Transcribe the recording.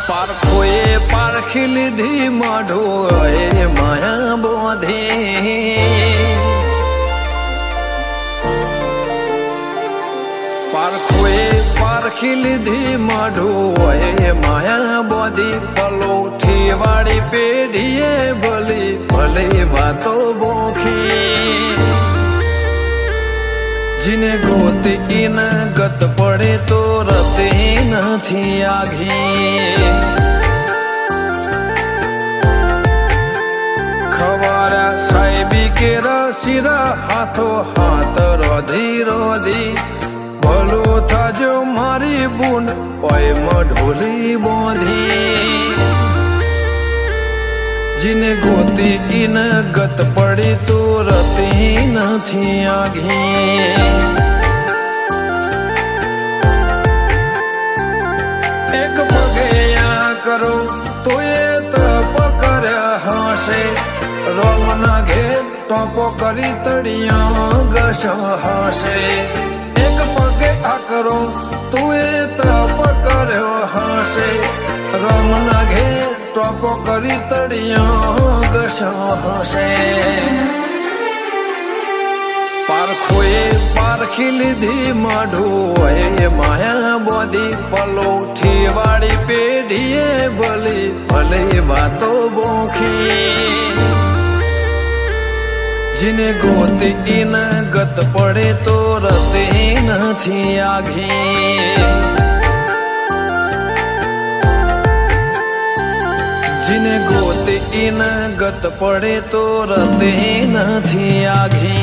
પારખોએ પારખી લીધી માઢો એ માયા બોધે પારખોએ પારખી લીધી માઢો એ માયા બોધી પલોઠી વાળી પેઢીએ ભલી ભલે વાતો બોખી जिने गोती न गत पड़े तो रते नहीं आगे खवारा साहेबी के रसीरा हाथो हाथ रोधी रोधी भलो था जो मारी बून ओय मढोली बोधी जिने गोती न गत पड़ी तो रती नहीं आगे एक पगया करो तो ये तप कर्या हसे रोम ना घेर टोपो करी तड़िया गश हसे एक पगे आ करो तो ये तप कर्यो हसे रोम ना घेर टोपो करी तड़िया गश हसे पारखोए पारखी લીધી માઢો એ માયા બોધી પલોઠી વાળી પેઢીએ ભલે ભલે વાતો બોખી जिने गोती न गत पड़े तो रते नहीं आगे जिने गोती न गत पड़े तो रते नहीं आगे